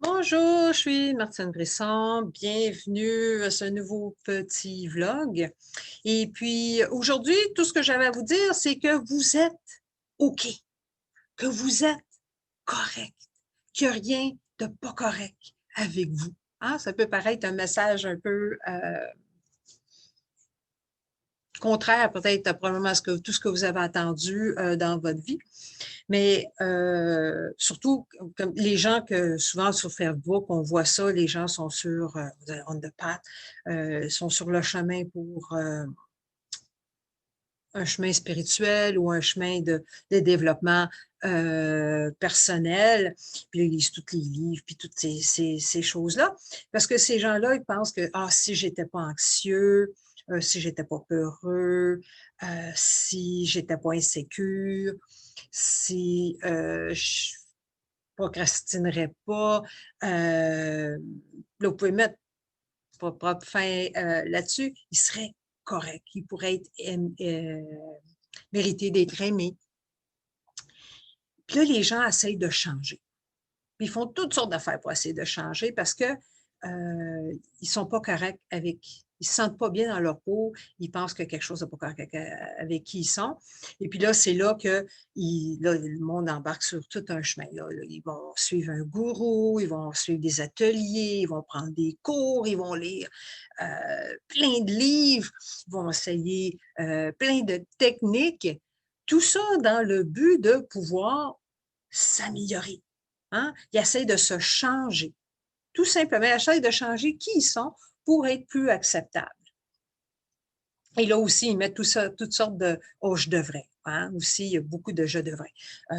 Bonjour, je suis Martine Brisson. Bienvenue à ce nouveau petit vlog. Et puis aujourd'hui, tout ce que j'avais à vous dire, c'est que vous êtes OK, que vous êtes correct, qu'il n'y a rien de pas correct avec vous. Hein? Ça peut paraître un message un peu contraire peut-être probablement à tout ce que vous avez entendu dans votre vie. Mais surtout, comme les gens que souvent sur Facebook, on voit ça, les gens sont sur on the path, sont sur le chemin pour un chemin spirituel ou un chemin de développement personnel, puis là, ils lisent tous les livres, puis toutes ces choses-là. Parce que ces gens-là, ils pensent que ah, si j'étais pas anxieux, si j'étais pas peureux, si j'étais pas insécure, si je procrastinerais pas, là, vous pouvez mettre votre propre fin là-dessus, il serait correct, il pourrait être mérité d'être aimé. Puis là, les gens essayent de changer. Puis ils font toutes sortes d'affaires pour essayer de changer parce que ils sont pas corrects avec, ils se sentent pas bien dans leur peau, ils pensent que quelque chose n'est pas correct avec qui ils sont. Et puis là, c'est là que là, le monde embarque sur tout un chemin. Là. Ils vont suivre un gourou, ils vont suivre des ateliers, ils vont prendre des cours, ils vont lire plein de livres, ils vont essayer plein de techniques. Tout ça dans le but de pouvoir s'améliorer. Hein? Ils essaient de se changer. Tout simplement, ils essaient de changer qui ils sont pour être plus acceptables. Et là aussi, ils mettent tout ça, toutes sortes de « oh, je devrais hein? ». Aussi, il y a beaucoup de « je devrais ».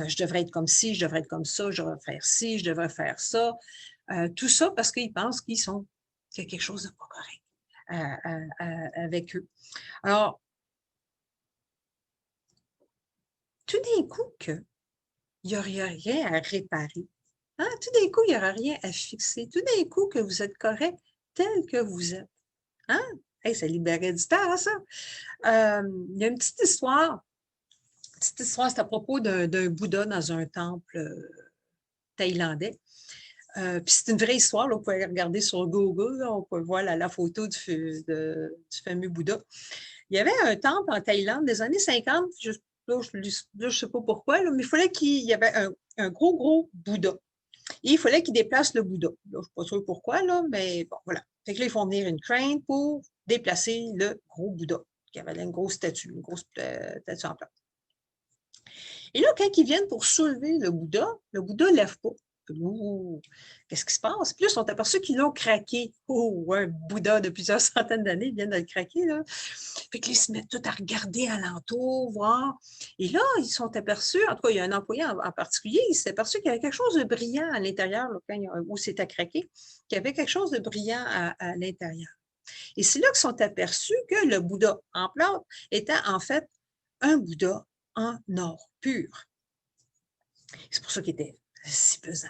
Je devrais être comme ci, je devrais être comme ça, je devrais faire ci, je devrais faire ça. Tout ça parce qu'ils pensent qu'il y a quelque chose de pas correct avec eux. Alors, tout d'un coup, il n'y aurait rien à réparer. Hein? Tout d'un coup, il n'y aura rien à fixer. Tout d'un coup, que vous êtes correct tel que vous êtes. Hein? Hey, ça libérait du temps, ça. Il y a une petite histoire. Petite histoire, c'est à propos d'un Bouddha dans un temple thaïlandais. Puis c'est une vraie histoire, là, vous pouvez regarder sur Google, là, on peut voir la photo du fameux Bouddha. Il y avait un temple en Thaïlande des années 50, je ne sais pas pourquoi, là, mais il fallait qu'il y avait un gros Bouddha. Et il fallait qu'ils déplacent le Bouddha. Là, je ne suis pas sûre pourquoi, là, mais bon, voilà. Fait que là, ils font venir une crane pour déplacer le gros Bouddha, qui avait là une grosse statue en plâtre. Et là, quand ils viennent pour soulever le Bouddha ne lève pas. Ouh, qu'est-ce qui se passe? Puis là, ils sont aperçus qu'ils l'ont craqué. Oh, un Bouddha de plusieurs centaines d'années, ils viennent de le craquer, là. Fait qu'ils se mettent tout à regarder alentour, voir. Et là, ils sont aperçus, en tout cas, il y a un employé en particulier, il s'est aperçu qu'il y avait quelque chose de brillant à l'intérieur, où c'était craqué, qu'il y avait quelque chose de brillant à l'intérieur. Et c'est là qu'ils sont aperçus que le Bouddha en plâtre était en fait un Bouddha en or pur. C'est pour ça qu'il était si pesant.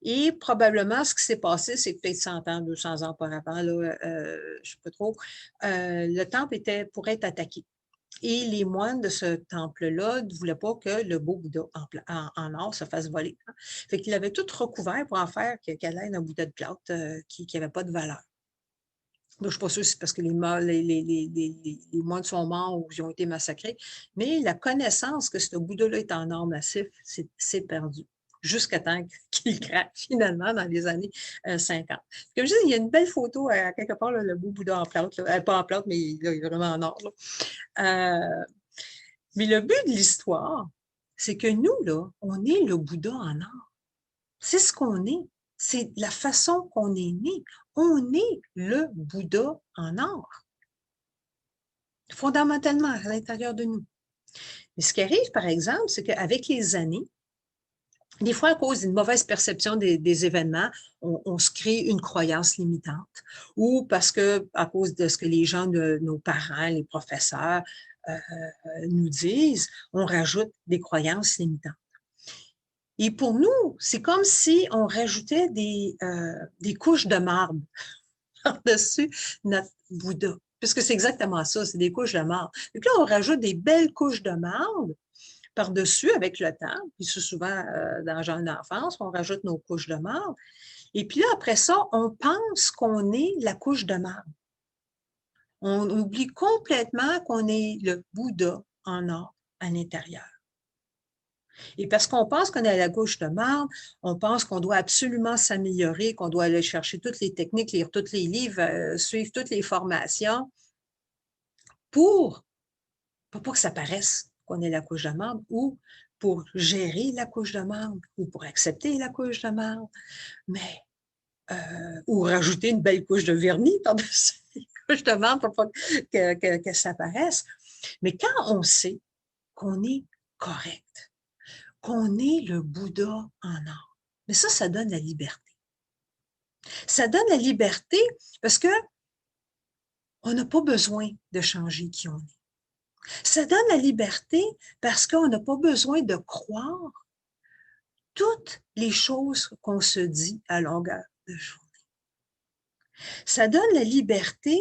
Et probablement, ce qui s'est passé, c'est peut-être 100 ans, 200 ans auparavant, là, je ne sais pas trop, le temple était pour être attaqué. Et les moines de ce temple-là ne voulaient pas que le beau Bouddha en or se fasse voler. Hein. Fait qu'il avait tout recouvert pour en faire qu'elle ait un Bouddha de plâtre qui n'avait pas de valeur. Je ne suis pas sûre si c'est parce que les moines sont morts ou ils ont été massacrés, mais la connaissance que ce Bouddha-là est en or massif, c'est perdu jusqu'à temps qu'il craque finalement dans les années 50. Comme je dis, il y a une belle photo à quelque part, là, le beau Bouddha en plâtre, là, pas en plâtre, mais là, il est vraiment en or. Mais le but de l'histoire, c'est que nous, là, on est le Bouddha en or. C'est ce qu'on est. C'est la façon qu'on est né. On est le Bouddha en or. Fondamentalement, à l'intérieur de nous. Mais ce qui arrive, par exemple, c'est qu'avec les années, des fois, à cause d'une mauvaise perception des événements, on se crée une croyance limitante ou parce que, à cause de ce que les gens, nos parents, les professeurs nous disent, on rajoute des croyances limitantes. Et pour nous, c'est comme si on rajoutait des couches de marbre par-dessus notre Bouddha. Puisque c'est exactement ça, c'est des couches de marbre. Donc là, on rajoute des belles couches de marbre par-dessus avec le temps, puis c'est souvent dans la jeune enfance, on rajoute nos couches de marbre. Et puis là, après ça, on pense qu'on est la couche de marbre. On oublie complètement qu'on est le Bouddha en or à l'intérieur. Et parce qu'on pense qu'on est à la couche de marbre, on pense qu'on doit absolument s'améliorer, qu'on doit aller chercher toutes les techniques, lire tous les livres, suivre toutes les formations pour pas que ça paraisse qu'on est la couche de marbre ou pour gérer la couche de marbre ou pour accepter la couche de marbre, mais ou rajouter une belle couche de vernis par-dessus les couches de marbre pour pas que ça paraisse. Mais quand on sait qu'on est correct, qu'on est le Bouddha en or, mais ça donne la liberté. Ça donne la liberté parce que on n'a pas besoin de changer qui on est. Ça donne la liberté parce qu'on n'a pas besoin de croire toutes les choses qu'on se dit à longueur de journée. Ça donne la liberté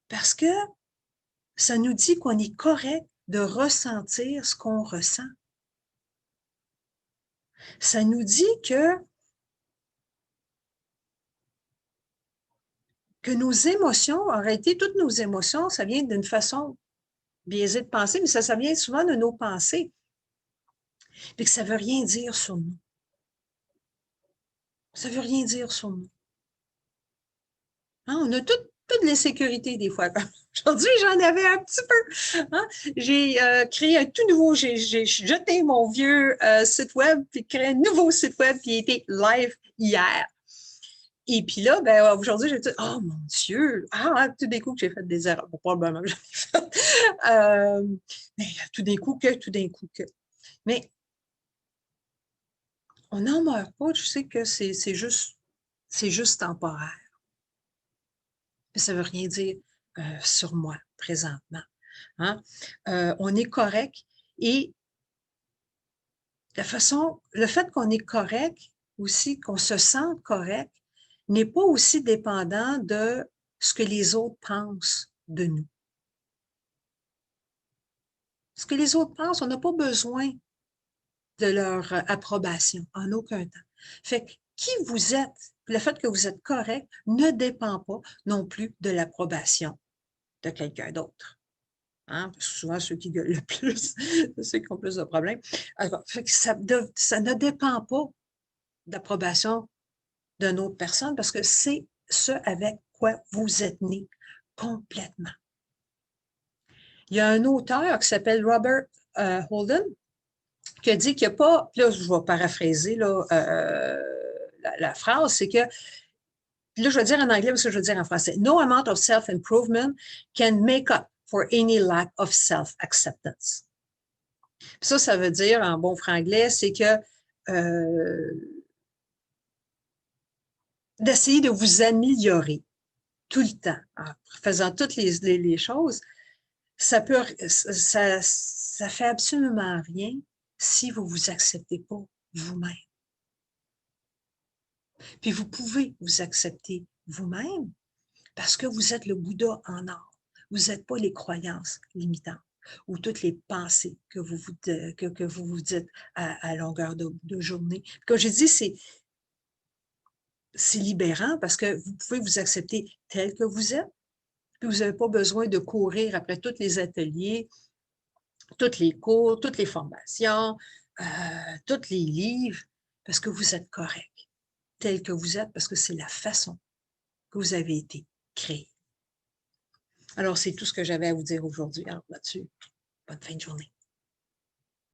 parce que ça nous dit qu'on est correct de ressentir ce qu'on ressent. Ça nous dit que nos émotions, en réalité, toutes nos émotions, ça vient d'une façon biaisée de penser, mais ça vient souvent de nos pensées. Et que ça ne veut rien dire sur nous. Ça ne veut rien dire sur nous. Hein, on a toutes les sécurités des fois. Aujourd'hui, j'en avais un petit peu. Hein? J'ai créé un tout nouveau, j'ai jeté mon vieux site web, puis créé un nouveau site web qui était live hier. Et puis là, ben, aujourd'hui, j'ai dit, oh mon Dieu, tout d'un coup que j'ai fait des erreurs. Bon, probablement que j'en ai fait. Mais tout d'un coup que. Mais on n'en meurt pas, je sais que c'est juste temporaire. Mais ça ne veut rien dire sur moi présentement. Hein? On est correct et le fait qu'on est correct aussi, qu'on se sente correct, n'est pas aussi dépendant de ce que les autres pensent de nous. Ce que les autres pensent, on n'a pas besoin de leur approbation en aucun temps. Fait que qui vous êtes, le fait que vous êtes correct, ne dépend pas non plus de l'approbation de quelqu'un d'autre. Hein? Parce que souvent, ceux qui gueulent le plus, c'est ceux qui ont plus de problèmes. Alors, fait que ça ne dépend pas d'approbation d'une autre personne parce que c'est ce avec quoi vous êtes né complètement. Il y a un auteur qui s'appelle Robert Holden qui a dit qu'il n'y a pas, là je vais paraphraser là, la phrase, c'est que, là je vais dire en anglais parce que je vais dire en français, no amount of self-improvement can make up for any lack of self-acceptance. Ça veut dire, en bon franglais, c'est que d'essayer de vous améliorer tout le temps, en faisant toutes les choses, ça fait absolument rien si vous vous acceptez pas vous-même. Puis vous pouvez vous accepter vous-même parce que vous êtes le Bouddha en or. Vous n'êtes pas les croyances limitantes ou toutes les pensées que vous vous dites à longueur de journée. Comme j'ai dit, c'est libérant parce que vous pouvez vous accepter tel que vous êtes. Puis vous n'avez pas besoin de courir après tous les ateliers, tous les cours, toutes les formations, tous les livres, parce que vous êtes correct, tel que vous êtes, parce que c'est la façon que vous avez été créé. Alors, c'est tout ce que j'avais à vous dire aujourd'hui. Alors là-dessus, bonne fin de journée.